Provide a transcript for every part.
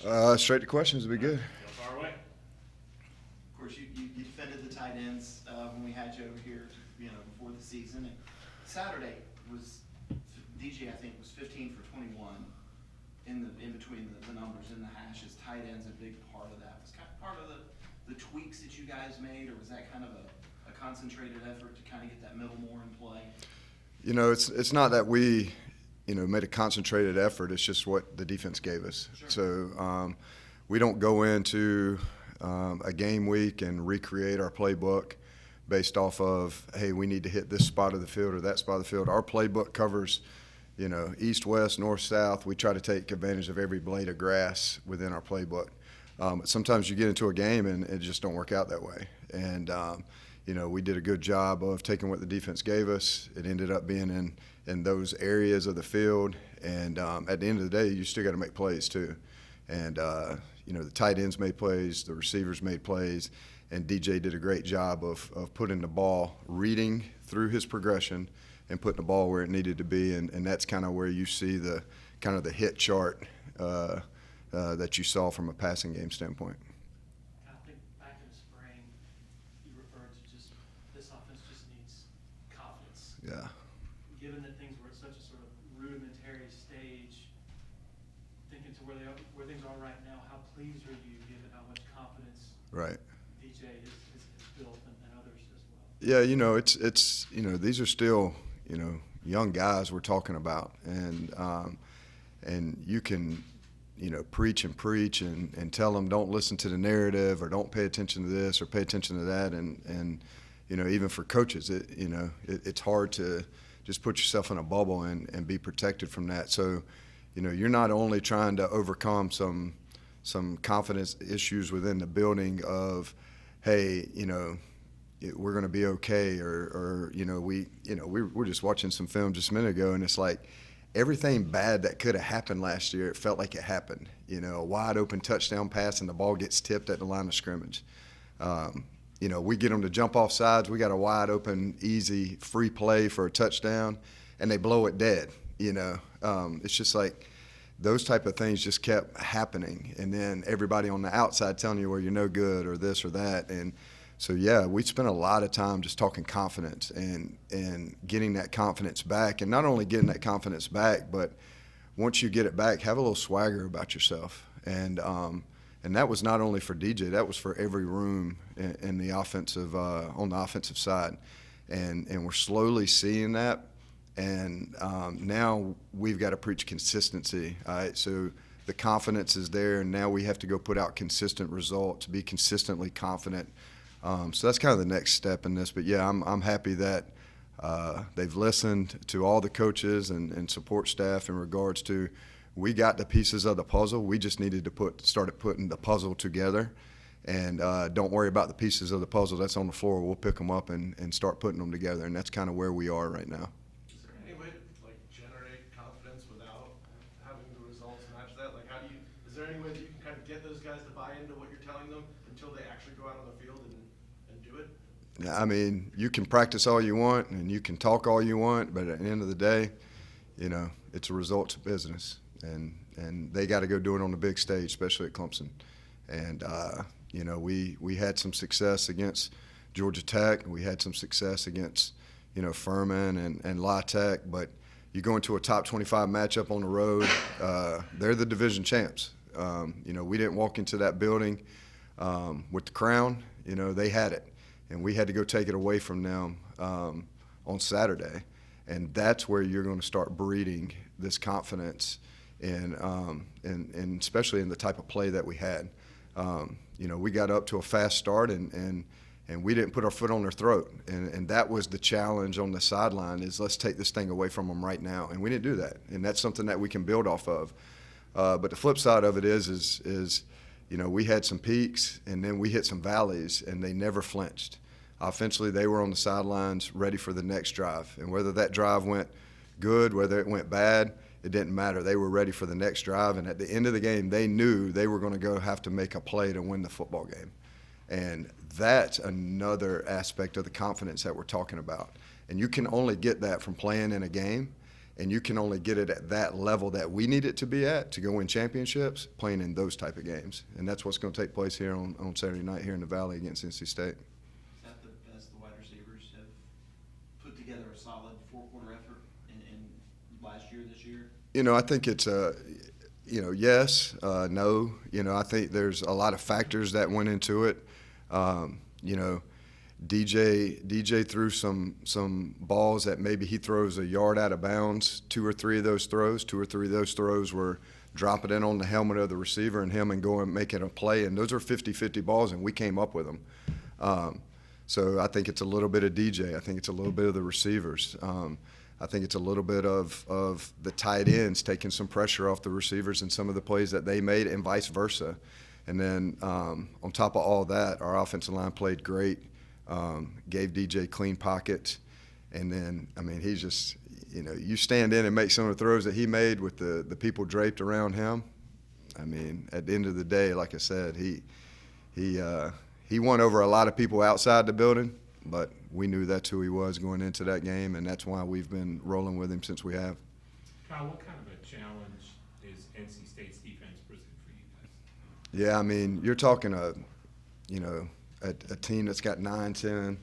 questions? Straight to questions would be good. Go far away. Of course, you defended the tight ends when we had you over here, before the season. And Saturday was DJ, I think, was 15 for 21 in between the numbers in the hashes. Tight end's a big part of that. Was kind of part of the tweaks that you guys made, or was that kind of a concentrated effort to kind of get that middle more in play? It's not that we made a concentrated effort. It's just what the defense gave us. Sure. So we don't go into a game week and recreate our playbook based off of, hey, we need to hit this spot of the field or that spot of the field. Our playbook covers, east, west, north, south. We try to take advantage of every blade of grass within our playbook. Sometimes you get into a game and it just don't work out that way. And, we did a good job of taking what the defense gave us. It ended up being in those areas of the field. And at the end of the day, you still got to make plays too. And, the tight ends made plays, the receivers made plays, and DJ did a great job of putting the ball, reading through his progression and putting the ball where it needed to be. And that's kind of where you see the hit chart that you saw from a passing game standpoint. I think back in the spring, you referred to just this offense just needs confidence. Yeah. Given that things were at such a sort of rudimentary stage, thinking to where things are right now, how pleased are you given how much confidence Right. DJ has built and others as well? Yeah, it's these are still young guys we're talking about, and you can preach and tell them don't listen to the narrative or don't pay attention to this or pay attention to that, and even for coaches it's hard to just put yourself in a bubble and be protected from that. So you're not only trying to overcome some confidence issues within the building of, hey, we're going to be okay, or we're just watching some film just a minute ago, and it's like everything bad that could have happened last year, it felt like it happened. A wide open touchdown pass and the ball gets tipped at the line of scrimmage. We get them to jump off sides. We got a wide open, easy, free play for a touchdown, and they blow it dead. It's just like those type of things just kept happening, and then everybody on the outside telling you, well, you're no good or this or that. And so, yeah, we spent a lot of time just talking confidence and getting that confidence back, and not only getting that confidence back, but once you get it back, have a little swagger about yourself. And that was not only for DJ, that was for every room in the offensive on the offensive side, and we're slowly seeing that. And now we've got to preach consistency. All right? So the confidence is there, and now we have to go put out consistent results, be consistently confident. So that's kind of the next step in this. But, yeah, I'm happy that they've listened to all the coaches and support staff in regards to we got the pieces of the puzzle. We just needed to started putting the puzzle together. And don't worry about the pieces of the puzzle that's on the floor. We'll pick them up and start putting them together. And that's kind of where we are right now. Is there any way to generate confidence without having the results match that? Is there any way that you can kind of get those guys to buy into what you're telling them until they actually go out on the field and do it? Yeah, I mean, you can practice all you want and you can talk all you want, but at the end of the day, it's a results business, and they got to go do it on the big stage, especially at Clemson. And we had some success against Georgia Tech. We had some success against Furman and La Tech, but you go into a top 25 matchup on the road, they're the division champs. We didn't walk into that building with the crown. They had it, and we had to go take it away from them on Saturday. And that's where you're going to start breeding this confidence, and especially in the type of play that we had. We got up to a fast start, and we didn't put our foot on their throat. And that was the challenge on the sideline, is let's take this thing away from them right now. And we didn't do that. And that's something that we can build off of. But the flip side of it is we had some peaks, and then we hit some valleys, and they never flinched. Offensively, they were on the sidelines ready for the next drive. And whether that drive went good, whether it went bad, it didn't matter. They were ready for the next drive. And at the end of the game, they knew they were going to have to make a play to win the football game. And that's another aspect of the confidence that we're talking about. And you can only get that from playing in a game And you can only get it at that level that we need it to be at to go win championships, playing in those type of games. And that's what's going to take place here on Saturday night here in the Valley against NC State. Is that the best the wide receivers have put together a solid four-quarter effort in last year, this year? I think it's yes, no. I think there's a lot of factors that went into it. DJ threw some balls that maybe he throws a yard out of bounds. Two or three of those throws were dropping in on the helmet of the receiver and him and going making a play. And those are 50-50 balls, and we came up with them. So I think it's a little bit of DJ. I think it's a little bit of the receivers. I think it's a little bit of the tight ends taking some pressure off the receivers in some of the plays that they made, and vice versa. And then on top of all that, our offensive line played great. Gave DJ clean pockets, and then he's just you stand in and make some of the throws that he made with the people draped around him. At the end of the day, like I said, he won over a lot of people outside the building, but we knew that's who he was going into that game, and that's why we've been rolling with him since we have. Kyle, what kind of a challenge is NC State's defense present for you guys? Yeah, you're talking a team that's got 9-10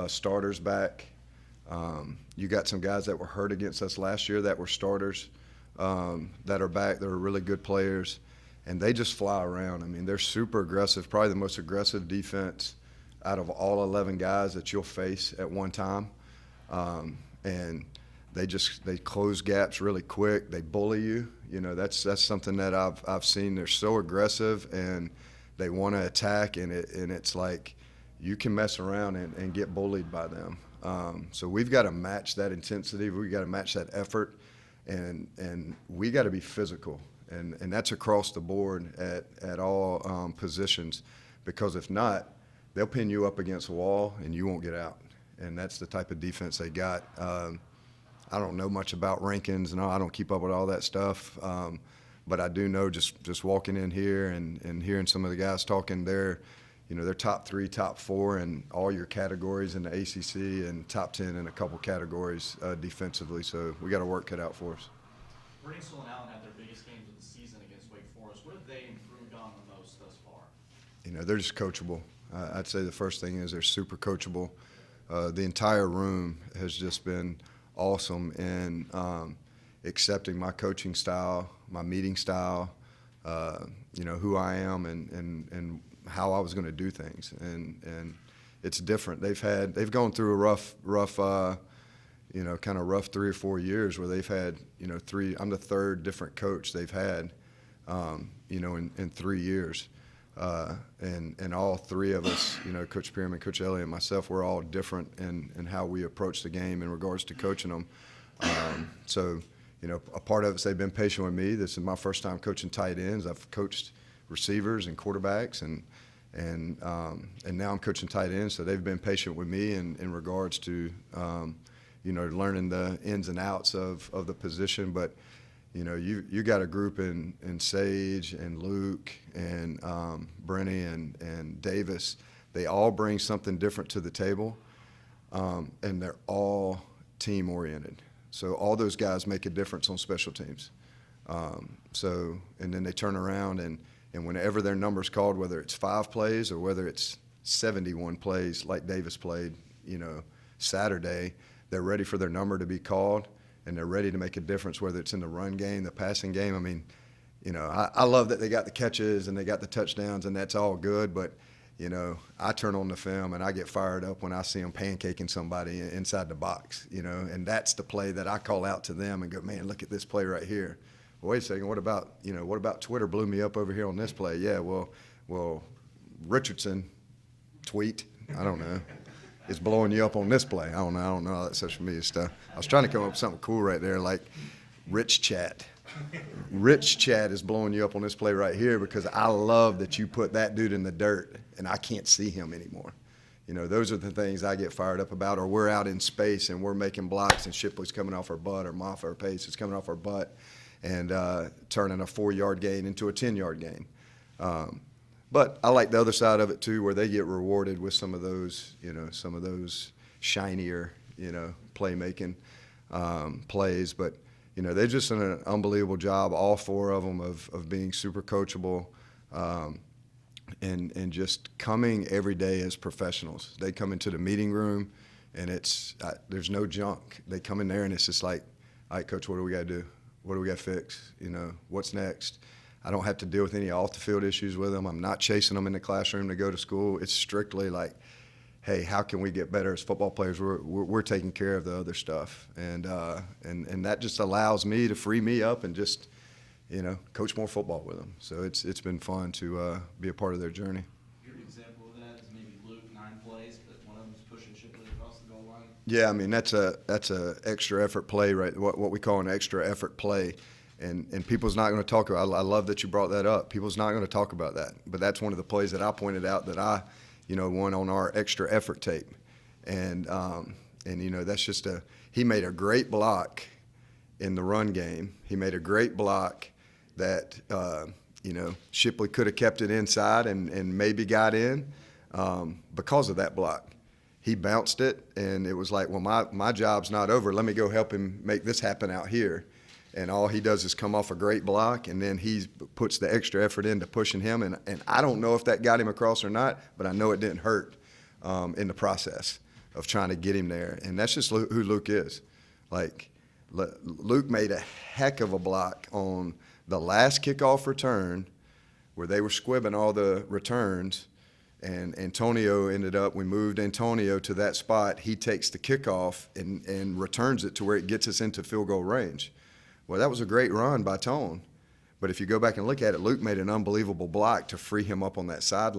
starters back. You got some guys that were hurt against us last year that were starters that are back. They're really good players, and they just fly around. They're super aggressive, probably the most aggressive defense out of all 11 guys that you'll face at one time. And they close gaps really quick. They bully you. That's something that I've seen. They're so aggressive, and they want to attack, and it's like you can mess around and get bullied by them. So we've got to match that intensity. We've got to match that effort, and we got to be physical. And that's across the board at all positions, because if not, they'll pin you up against a wall and you won't get out. And that's the type of defense they got. I don't know much about rankings, and I don't keep up with all that stuff. But I do know just walking in here and hearing some of the guys talking, they're top 3, top 4 in all your categories in the ACC, and top 10 in a couple categories defensively. So we got a work cut out for us. Richardson and Allen had their biggest games of the season against Wake Forest. What have they improved on the most thus far? They're just coachable. I'd say the first thing is they're super coachable. The entire room has just been awesome in accepting my coaching style, my meeting style, who I am and how I was going to do things. And it's different. They've gone through a rough, kind of rough 3 or 4 years where they've had, 3. I'm the third different coach they've had, in 3 years. And all 3 of us, Coach Pierman, Coach Elliott, and myself, we're all different in how we approach the game in regards to coaching them. So, a part of it is they've been patient with me. This is my first time coaching tight ends. I've coached receivers and quarterbacks, and now I'm coaching tight ends. So they've been patient with me in regards to, learning the ins and outs of the position. But you got a group in Sage and Luke and Brenny and Davis. They all bring something different to the table, and they're all team oriented. So all those guys make a difference on special teams. And then they turn around and whenever their number's called, whether it's 5 plays or whether it's 71 plays like Davis played, Saturday, they're ready for their number to be called, and they're ready to make a difference, whether it's in the run game, the passing game. I love that they got the catches and they got the touchdowns, and that's all good, but I turn on the film and I get fired up when I see them pancaking somebody inside the box, and that's the play that I call out to them and go, man, look at this play right here. Well, wait a second, what about Twitter blew me up over here on this play? Yeah, well, Richardson tweet, I don't know, is blowing you up on this play. I don't know all that social media stuff. I was trying to come up with something cool right there, like Rich Chat. Rich Chat is blowing you up on this play right here because I love that you put that dude in the dirt and I can't see him anymore. Those are the things I get fired up about. Or we're out in space and we're making blocks and Shipley's coming off our butt, or Moff or Pace is coming off our butt and turning a 4-yard gain into a 10-yard gain. But I like the other side of it too, where they get rewarded with some of those, shinier, playmaking. plays. But, you know, they've just done an unbelievable job, all four of them, of being super coachable and just coming every day as professionals. They come into the meeting room, and there's no junk. They come in there, and it's just like, all right, Coach, what do we got to do? What do we got to fix? You know, what's next? I don't have to deal with any off-the-field issues with them. I'm not chasing them in the classroom to go to school. It's strictly like, hey, how can we get better as football players? We're taking care of the other stuff, and that just allows me to free me up and just, you know, coach more football with them. So it's been fun to be a part of their journey. Your example of that is maybe Luke, 9 plays, but one of them's pushing Shipley across the goal line. Yeah, I mean that's a extra effort play, right? What we call an extra effort play, and people's not going to talk about. I love that you brought that up. People's not going to talk about that, but that's one of the plays that I pointed out that I, you know, won on our extra effort tape, and you know that's just he made a great block in the run game. He made a great block that you know Shipley could have kept it inside and maybe got in because of that block. He bounced it, and it was like, well, my job's not over. Let me go help him make this happen out here. And all he does is come off a great block, and then he puts the extra effort into pushing him. And I don't know if that got him across or not, but I know it didn't hurt in the process of trying to get him there. And that's just who Luke is. Like, Luke made a heck of a block on the last kickoff return where they were squibbing all the returns. And we moved Antonio to that spot. He takes the kickoff and returns it to where it gets us into field goal range. Well, that was a great run by Tone. But if you go back and look at it, Luke made an unbelievable block to free him up on that sideline.